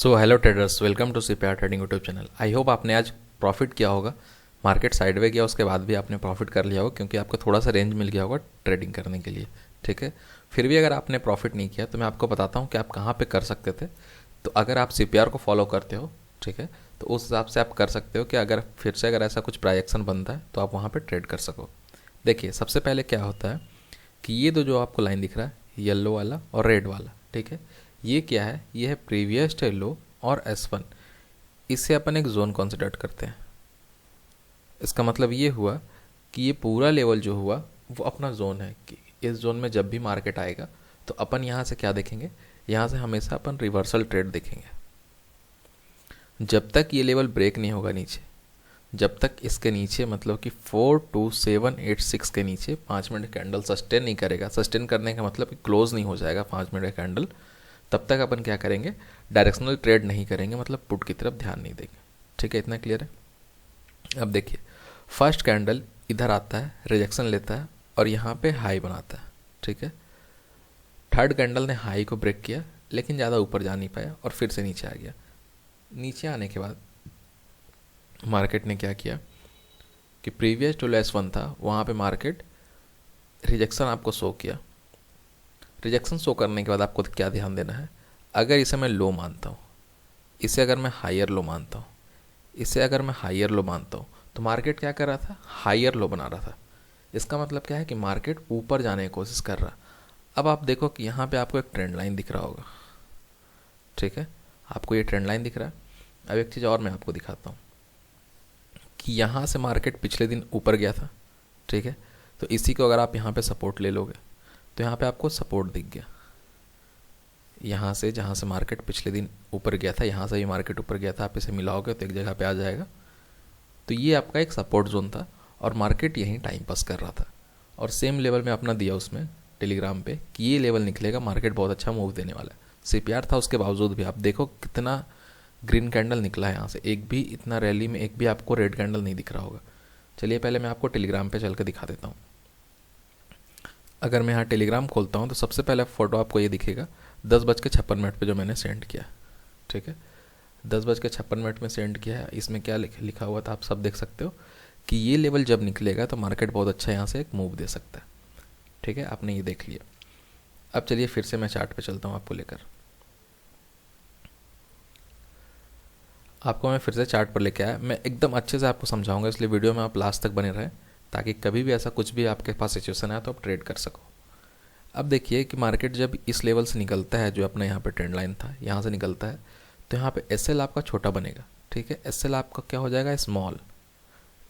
So hello traders, welcome to CPR trading YouTube channel. I hope आपने आज profit किया होगा। मार्केट साइडवे गया, उसके बाद भी आपने प्रॉफिट कर लिया होगा क्योंकि आपको थोड़ा सा रेंज मिल गया होगा ट्रेडिंग करने के लिए। ठीक है, फिर भी अगर आपने प्रॉफिट नहीं किया तो मैं आपको बताता हूँ कि आप कहाँ पे कर सकते थे। तो अगर आप सीपीआर को फॉलो करते हो, ठीक है, तो उस हिसाब से आप कर सकते हो कि अगर फिर से अगर ऐसा कुछ प्राइस एक्शन बनता है तो आप वहाँ पर ट्रेड कर सको। देखिए, सबसे पहले क्या होता है कि ये दो जो आपको लाइन दिख रहा है, येलो वाला और रेड वाला, ठीक है, ये क्या है? ये है प्रीवियस डे लो और S1। इससे अपन एक जोन कंसिडर करते हैं। इसका मतलब ये हुआ कि ये पूरा लेवल जो हुआ वो अपना जोन है कि इस जोन में जब भी मार्केट आएगा तो अपन यहाँ से क्या देखेंगे, यहाँ से हमेशा अपन रिवर्सल ट्रेड देखेंगे। जब तक ये लेवल ब्रेक नहीं होगा नीचे, जब तक इसके नीचे मतलब कि 42786 के नीचे 5 मिनट कैंडल सस्टेन नहीं करेगा। सस्टेन करने का मतलब कि क्लोज नहीं हो जाएगा 5 मिनट का कैंडल, तब तक अपन क्या करेंगे, डायरेक्शनल ट्रेड नहीं करेंगे, मतलब पुट की तरफ ध्यान नहीं देंगे। ठीक है, इतना क्लियर है। अब देखिए, फर्स्ट कैंडल इधर आता है, रिजेक्शन लेता है और यहाँ पे हाई बनाता है। ठीक है, थर्ड कैंडल ने हाई को ब्रेक किया लेकिन ज़्यादा ऊपर जा नहीं पाया और फिर से नीचे आ गया। नीचे आने के बाद मार्केट ने क्या किया कि प्रीवियस जो S1 था वहाँ पे मार्केट रिजेक्शन आपको शो किया। रिजेक्शन शो करने के बाद आपको क्या ध्यान देना है, अगर इसे मैं लो मानता हूँ, इसे अगर मैं हायर लो मानता हूँ, इसे अगर मैं हायर लो मानता हूँ, तो मार्केट क्या कर रहा था, हायर लो बना रहा था। इसका मतलब क्या है कि मार्केट ऊपर जाने की कोशिश कर रहा। अब आप देखो कि यहाँ पे आपको एक ट्रेंड लाइन दिख रहा होगा। ठीक है, आपको ये ट्रेंड लाइन दिख रहा है। अब एक चीज़ और मैं आपको दिखाता हूँ कि यहाँ से मार्केट पिछले दिन ऊपर गया था। ठीक है, तो इसी को अगर आप यहाँ पे सपोर्ट ले लोगे तो यहाँ पे आपको सपोर्ट दिख गया। यहाँ से जहाँ से मार्केट पिछले दिन ऊपर गया था, यहाँ से भी मार्केट ऊपर गया था, आप इसे मिलाओगे तो एक जगह पे आ जाएगा। तो ये आपका एक सपोर्ट जोन था और मार्केट यहीं टाइम पास कर रहा था। और सेम लेवल में अपना दिया उसमें टेलीग्राम पे कि ये लेवल निकलेगा, मार्केट बहुत अच्छा मूव देने वाला है। सीपीआर था, उसके बावजूद भी आप देखो कितना ग्रीन कैंडल निकला है यहाँ से। एक भी इतना रैली में एक भी आपको रेड कैंडल नहीं दिख रहा होगा। चलिए पहले मैं आपको टेलीग्राम पे चल के दिखा देता हूँ। अगर मैं यहाँ टेलीग्राम खोलता हूँ तो सबसे पहले फ़ोटो आपको ये दिखेगा 10:56 पे जो मैंने सेंड किया। ठीक है, 10:56 में सेंड किया है। इसमें क्या लिखा हुआ था आप सब देख सकते हो कि ये लेवल जब निकलेगा तो मार्केट बहुत अच्छा यहाँ से एक मूव दे सकता है। ठीक है, आपने ये देख लिया। अब चलिए फिर से मैं चार्ट पे चलता हूँ आपको लेकर। आपको मैं फिर से चार्ट पर लेके आया, मैं एकदम अच्छे से आपको समझाऊंगा, इसलिए वीडियो में आप लास्ट तक बने रहें ताकि कभी भी ऐसा कुछ भी आपके पास सिचुएशन आए तो आप ट्रेड कर सको। अब देखिए कि मार्केट जब इस लेवल से निकलता है, जो अपना यहाँ पे ट्रेंड लाइन था, यहाँ से निकलता है तो यहाँ पे एस एल आपका छोटा बनेगा। ठीक है, एस एल आपका क्या हो जाएगा, स्मॉल।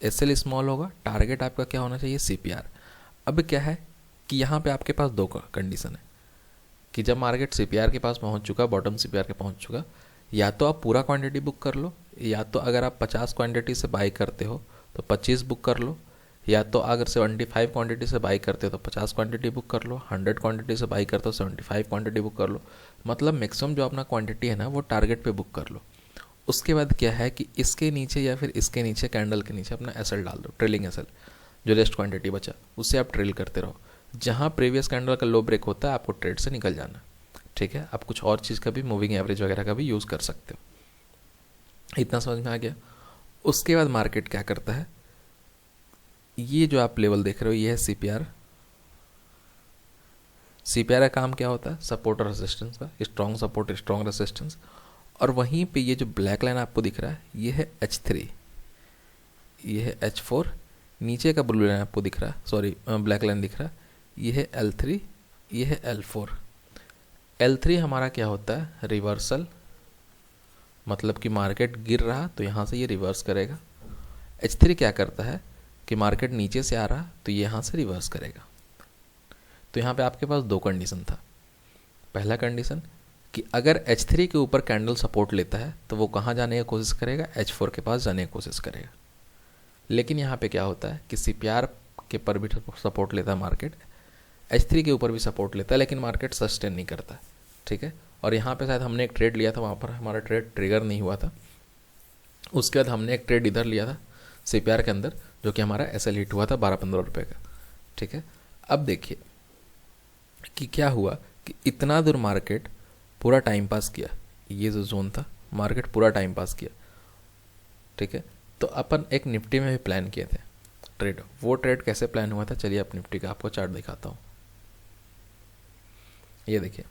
एस एल स्मॉल होगा, टारगेट आपका क्या होना चाहिए, CPR। अब क्या है कि यहाँ पे आपके पास दो कंडीशन है कि जब मार्केट CPR के पास पहुँच चुका, बॉटम CPR के पहुँच चुका, या तो आप पूरा क्वांटिटी बुक कर लो, या तो अगर आप 50 क्वांटिटी से बाई करते हो तो 25 बुक कर लो, या तो अगर 75 क्वांटिटी से बाई करते हो तो 50 क्वांटिटी बुक कर लो, 100 क्वांटिटी से बाई करते हो 75 क्वांटिटी बुक कर लो। मतलब मैक्सिमम जो अपना क्वांटिटी है ना वो टारगेट पे बुक कर लो। उसके बाद क्या है कि इसके नीचे या फिर इसके नीचे कैंडल के नीचे अपना SL डाल दो, ट्रेलिंग SL, जो रेस्ट क्वांटिटी बचा उससे आप ट्रेल करते रहो। जहाँ प्रीवियस कैंडल का लो ब्रेक होता है आपको ट्रेड से निकल जाना। ठीक है, आप कुछ और चीज़ का भी, मूविंग एवरेज वगैरह का भी यूज़ कर सकते हो। इतना समझ में आ गया। उसके बाद मार्केट क्या करता है, ये जो आप लेवल देख रहे हो ये है CPR। CPR का काम क्या होता है, सपोर्ट और रेजिस्टेंस का, स्ट्रॉन्ग सपोर्ट स्ट्रॉन्ग रेजिस्टेंस। और वहीं पे ये जो ब्लैक लाइन आपको दिख रहा है ये है H3, ये है H4। नीचे का ब्लू लाइन आपको दिख रहा है, सॉरी ब्लैक लाइन दिख रहा है, ये है L3, ये है L4। L3 हमारा क्या होता है, रिवर्सल, मतलब कि मार्केट गिर रहा तो यहाँ से ये रिवर्स करेगा। H3 क्या करता है कि मार्केट नीचे से आ रहा तो ये यहाँ से रिवर्स करेगा। तो यहाँ पे आपके पास दो कंडीशन था। पहला कंडीशन कि अगर H3 के ऊपर कैंडल सपोर्ट लेता है तो वो कहाँ जाने की कोशिश करेगा, H4 के पास जाने की कोशिश करेगा। लेकिन यहाँ पे क्या होता है कि CPR के पर भी सपोर्ट लेता है मार्केट, H3 के ऊपर भी सपोर्ट लेता है, लेकिन मार्केट सस्टेन नहीं करता। ठीक है, और यहाँ पे शायद हमने एक ट्रेड लिया था, वहाँ पर हमारा ट्रेड ट्रिगर नहीं हुआ था। उसके बाद हमने एक ट्रेड इधर लिया था CPR के अंदर, जो कि हमारा SL हिट हुआ था 12-15 रुपये का। ठीक है, अब देखिए कि क्या हुआ कि इतना दूर मार्केट पूरा टाइम पास किया, ये जो जोन था, मार्केट पूरा टाइम पास किया, ठीक है। तो अपन एक निफ्टी में भी प्लान किए थे ट्रेड। वो ट्रेड कैसे प्लान हुआ था, चलिए आप निफ्टी का आपको चार्ट दिखाता हूँ। ये देखिए,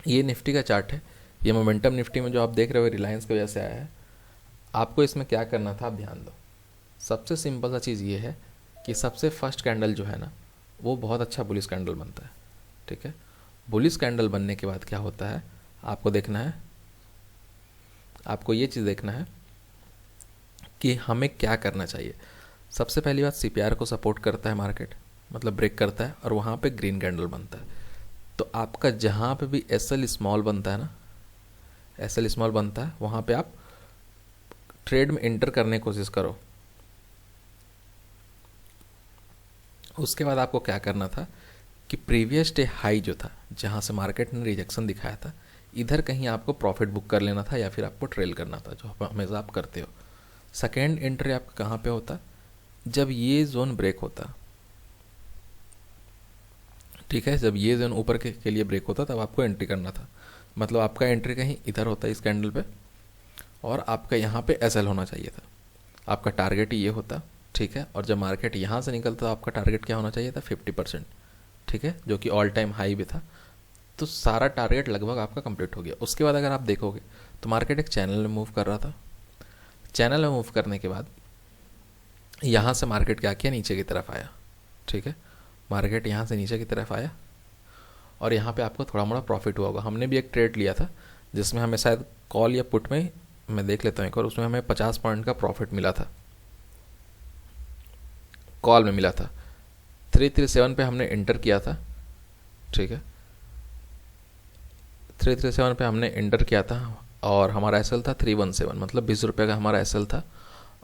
ये निफ्टी का चार्ट है। ये मोमेंटम निफ्टी में जो आप देख रहे हो रिलायंस की वजह से आया है। आपको इसमें क्या करना था, आप ध्यान दो। सबसे सिंपल सा चीज़ ये है कि सबसे फर्स्ट कैंडल जो है ना, वो बहुत अच्छा बुलिश कैंडल बनता है, ठीक है। बुलिश कैंडल बनने के बाद क्या होता है, आपको देखना है, आपको ये चीज़ देखना है कि हमें क्या करना चाहिए। सबसे पहली बात, सीपीआर को सपोर्ट करता है मार्केट, मतलब ब्रेक करता है और वहाँ पे ग्रीन कैंडल बनता है। तो आपका जहाँ पे भी एसएल स्मॉल बनता है ना, एसएल स्मॉल बनता है, वहाँ पे आप ट्रेड में एंटर करने की कोशिश करो। उसके बाद आपको क्या करना था कि प्रीवियस डे हाई जो था, जहाँ से मार्केट ने रिजेक्शन दिखाया था, इधर कहीं आपको प्रॉफिट बुक कर लेना था या फिर आपको ट्रेल करना था, जो हमेशा आप करते हो। सेकेंड एंट्री आपका कहाँ पे होता, जब ये जोन ब्रेक होता, ठीक है। जब ये जोन ऊपर के लिए ब्रेक होता तब आपको एंट्री करना था। मतलब आपका एंट्री कहीं इधर होता इस कैंडल पे, और आपका यहाँ पे एसएल होना चाहिए था। आपका टारगेट ये होता, ठीक है। और जब मार्केट यहाँ से निकलता आपका टारगेट क्या होना चाहिए था, 50%, ठीक है, जो कि ऑल टाइम हाई भी था। तो सारा टारगेट लगभग आपका कंप्लीट हो गया। उसके बाद अगर आप देखोगे तो मार्केट एक चैनल में मूव कर रहा था। चैनल में मूव करने के बाद यहाँ से मार्केट क्या किया, नीचे की तरफ आया, ठीक है। मार्केट यहाँ से नीचे की तरफ आया और यहाँ पे आपको थोड़ा मोड़ा प्रॉफिट हुआ होगा। हमने भी एक ट्रेड लिया था जिसमें हमें शायद कॉल या पुट में, मैं देख लेता हूँ एक बार, उसमें हमें 50 पॉइंट का प्रॉफिट मिला था, कॉल में मिला था। 337 पे हमने एंटर किया था, ठीक है। 337 पे हमने एंटर किया था और हमारा एसएल था 317, मतलब 20 रुपये का हमारा एसएल था।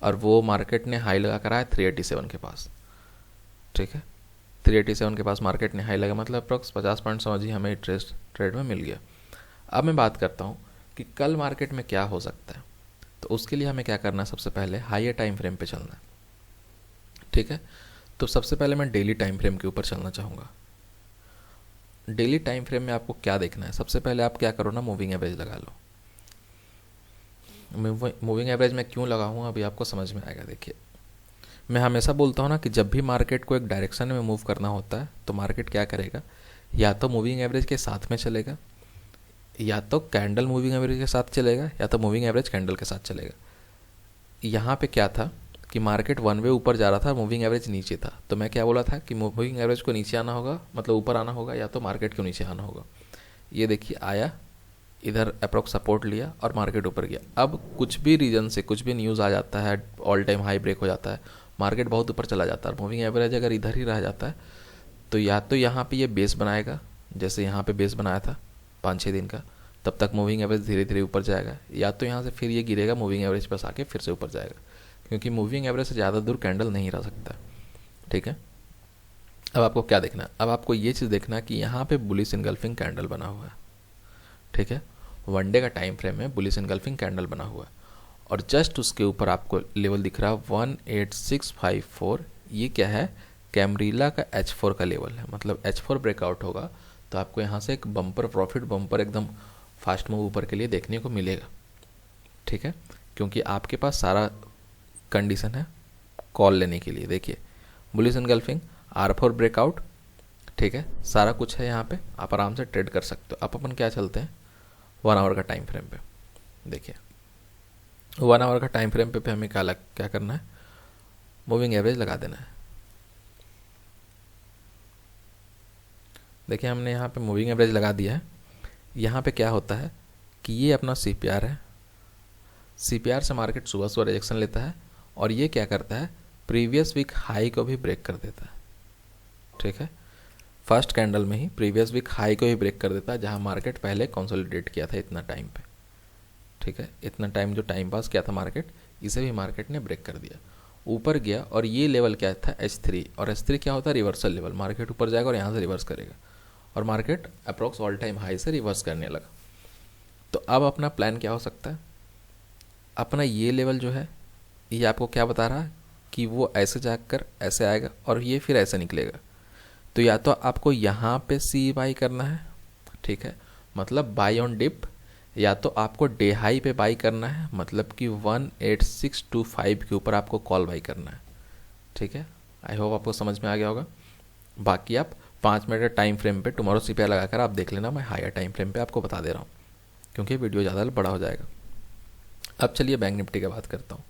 और वो मार्केट ने हाई लगा कर आया 387 के पास, ठीक है। 387 के पास मार्केट ने हाई लगा, मतलब अप्रॉक्स 50 पॉइंट समझिए हमें ट्रेड में मिल गया। अब मैं बात करता हूँ कि कल मार्केट में क्या हो सकता है। तो उसके लिए हमें क्या करना है, सबसे पहले हाईयर टाइम फ्रेम पे चलना है, ठीक है। तो सबसे पहले मैं डेली टाइम फ्रेम के ऊपर चलना चाहूँगा। डेली टाइम फ्रेम में आपको क्या देखना है, सबसे पहले आप क्या करो ना, मूविंग एवरेज लगा लो। मूविंग एवरेज में क्यों लगाऊँ अभी आपको समझ में आएगा। देखिए, मैं हमेशा बोलता हूँ ना कि जब भी मार्केट को एक डायरेक्शन में मूव करना होता है तो मार्केट क्या करेगा, या तो मूविंग एवरेज के साथ में चलेगा, या तो कैंडल मूविंग एवरेज के साथ चलेगा, या तो मूविंग एवरेज कैंडल के साथ चलेगा। यहाँ पे क्या था कि मार्केट वन वे ऊपर जा रहा था, मूविंग एवरेज नीचे था। तो मैं क्या बोला था कि मूविंग एवरेज को नीचे आना होगा, मतलब ऊपर आना होगा, या तो मार्केट को नीचे आना होगा। ये देखिए आया, इधर अप्रोक्स सपोर्ट लिया और मार्केट ऊपर गया। अब कुछ भी रीजन से कुछ भी न्यूज़ आ जाता है, ऑल टाइम हाई ब्रेक हो जाता है, मार्केट बहुत ऊपर चला जाता है, मूविंग एवरेज अगर इधर ही रह जाता है तो या तो यहाँ पे ये बेस बनाएगा, जैसे यहाँ पे बेस बनाया था 5-6 दिन का, तब तक मूविंग एवरेज धीरे धीरे ऊपर जाएगा, या तो यहाँ से फिर ये गिरेगा, मूविंग एवरेज पास आके फिर से ऊपर जाएगा, क्योंकि मूविंग एवरेज से ज़्यादा दूर कैंडल नहीं रह सकता, ठीक है। अब आपको क्या देखना है, अब आपको ये चीज़ देखना है कि यहाँ पे बुलिश इनगल्फिंग कैंडल बना हुआ है, ठीक है। वन डे का टाइम फ्रेम में बुलिश इनगल्फिंग कैंडल बना हुआ है और जस्ट उसके ऊपर आपको लेवल दिख रहा है 18654। ये क्या है, कैमरीला का H4 का लेवल है। मतलब H4 ब्रेकआउट होगा तो आपको यहाँ से एक बम्पर प्रॉफिट, बम्पर एकदम फास्ट मूव ऊपर के लिए देखने को मिलेगा, ठीक है। क्योंकि आपके पास सारा कंडीशन है कॉल लेने के लिए। देखिए, बुलिश इनगल्फिंग, R4 ब्रेकआउट, ठीक है, सारा कुछ है यहाँ पे, आप आराम से ट्रेड कर सकते हो। अब अपन क्या चलते हैं 1 आवर का टाइम फ्रेम पे। देखिए 1 आवर का टाइम फ्रेम पे हमें क्या करना है, मूविंग एवरेज लगा देना है। देखिए हमने यहाँ पे मूविंग एवरेज लगा दिया है। यहाँ पे क्या होता है कि ये अपना सीपीआर है, सीपीआर से मार्केट सुबह सुबह रिजेक्शन लेता है और ये क्या करता है, प्रीवियस वीक हाई को भी ब्रेक कर देता है, ठीक है। फर्स्ट कैंडल में ही प्रीवियस वीक हाई को ही ब्रेक कर देता है, जहाँ मार्केट पहले कंसोलिडेट किया था इतना टाइम पे, ठीक है। इतना टाइम जो टाइम पास किया था मार्केट, इसे भी मार्केट ने ब्रेक कर दिया, ऊपर गया। और ये लेवल क्या था, H3, और H3 क्या होता है, रिवर्सल लेवल। मार्केट ऊपर जाएगा और यहाँ से रिवर्स करेगा और market approx all time high से रिवर्स करने लगा। तो अब अपना प्लान क्या हो सकता है, अपना ये लेवल जो है ये आपको क्या बता रहा है कि वो ऐसे जाकर ऐसे आएगा और ये फिर ऐसे निकलेगा। तो या तो आपको यहाँ पे सी बाई करना है, ठीक है, मतलब बाई ऑन डिप, या तो आपको डे हाई पे बाई करना है, मतलब कि 18625 के ऊपर आपको कॉल बाई करना है, ठीक है। आई होप आपको समझ में आ गया होगा। बाकी आप 5 मिनट के टाइम फ्रेम पे टुमारो CPI लगाकर आप देख लेना, मैं हायर टाइम फ्रेम पे आपको बता दे रहा हूँ, क्योंकि वीडियो ज़्यादा बड़ा हो जाएगा। अब चलिए बैंक निफ्टी की बात करता हूँ।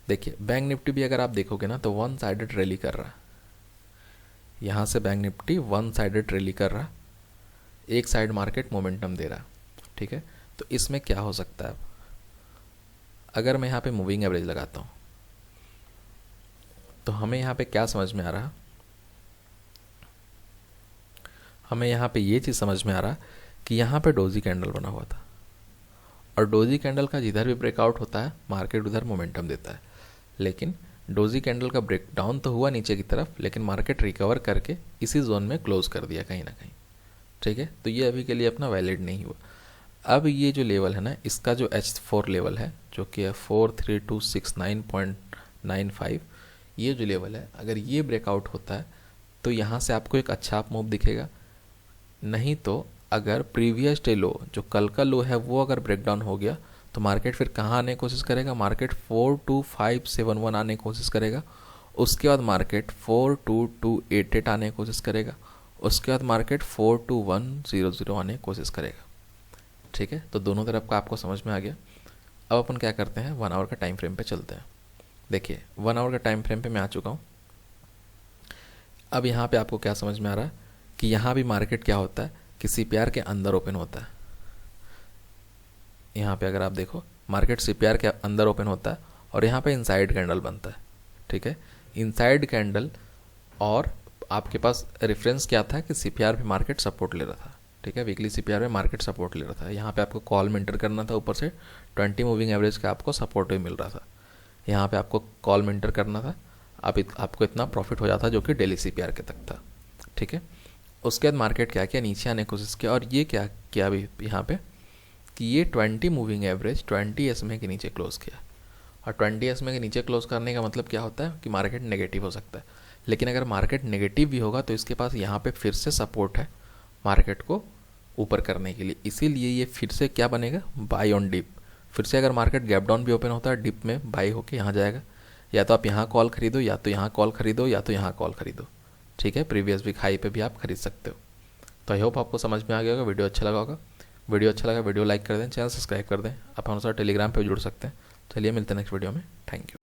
देखिए बैंक निफ्टी भी अगर आप देखोगे ना तो वन साइडेड रैली कर रहा है। यहाँ से bank Nifty one sided rally कर रहा, एक साइड मार्केट मोमेंटम दे रहा, ठीक है। तो इसमें क्या हो सकता है, अगर मैं यहाँ पे मूविंग एवरेज लगाता हूँ तो हमें यहाँ पे क्या समझ में आ रहा, हमें यहाँ पे ये चीज़ समझ में आ रहा कि यहाँ पे डोजी कैंडल बना हुआ था, और डोजी कैंडल का जिधर भी ब्रेकआउट होता है मार्केट उधर मोमेंटम देता है। लेकिन डोजी कैंडल का ब्रेक डाउन तो हुआ नीचे की तरफ, लेकिन मार्केट रिकवर करके इसी जोन में क्लोज कर दिया कहीं ना कहीं, ठीक है। तो ये अभी के लिए अपना वैलिड नहीं हुआ। अब ये जो लेवल है ना, इसका जो H4 लेवल है जो कि है 43269.95, ये जो लेवल है अगर ये ब्रेकआउट होता है तो यहाँ से आपको एक अच्छा अप मूव दिखेगा। नहीं तो अगर प्रीवियस डे लो जो कल का लो है वो अगर ब्रेकडाउन हो गया तो मार्केट फिर कहाँ आने की कोशिश करेगा, मार्केट 42571 आने की कोशिश करेगा। उसके बाद मार्केट 42288 आने की कोशिश करेगा। उसके बाद मार्केट 42100 आने की कोशिश करेगा, ठीक है। तो दोनों तरफ का आपको समझ में आ गया। अब अपन क्या करते हैं, 1 आवर का टाइम फ्रेम पे चलते हैं। देखिए 1 आवर का टाइम फ्रेम पे मैं आ चुका हूँ। अब यहाँ पे आपको क्या समझ में आ रहा है कि यहाँ भी मार्केट क्या होता है कि CPR के अंदर ओपन होता है। यहाँ पे अगर आप देखो मार्केट CPR के अंदर ओपन होता है और यहाँ पे इनसाइड कैंडल बनता है, ठीक है। इनसाइड कैंडल, और आपके पास रेफरेंस क्या था कि CPR पे मार्केट सपोर्ट ले रहा था, ठीक है। वीकली CPR पे मार्केट सपोर्ट ले रहा था। यहाँ पे आपको कॉल में एंटर करना था, ऊपर से 20 मूविंग एवरेज का आपको सपोर्ट भी मिल रहा था। यहाँ पे आपको कॉल में एंटर करना था, आपको इतना प्रॉफिट हो जाता जो कि डेली CPR के तक था, ठीक है। उसके बाद मार्केट क्या किया, नीचे आने की कोशिश किया, और ये क्या किया अभी यहाँ पे कि ये 20 मूविंग एवरेज 20 SMA के नीचे क्लोज किया। और 20 SMA के नीचे क्लोज करने का मतलब क्या होता है कि मार्केट नेगेटिव हो सकता है। लेकिन अगर मार्केट नेगेटिव भी होगा तो इसके पास यहाँ पे फिर से सपोर्ट है मार्केट को ऊपर करने के लिए, इसीलिए ये फिर से क्या बनेगा, बाई ऑन डिप। फिर से अगर मार्केट गैप डाउन भी ओपन होता है डिप में बाई होके यहाँ जाएगा, या तो आप यहाँ कॉल खरीदो, या तो यहाँ कॉल खरीदो, या तो यहाँ कॉल खरीदो, ठीक है। प्रीवियस वीक हाई पे भी आप खरीद सकते हो। तो आई होप आपको समझ में आ गया होगा, वीडियो अच्छा लगा होगा। वीडियो अच्छा लगा वीडियो लाइक कर दें, चैनल सब्सक्राइब कर दें। आप हमारे साथ टेलीग्राम पे जुड़ सकते हैं। चलिए मिलते हैं नेक्स्ट वीडियो में, थैंक यू।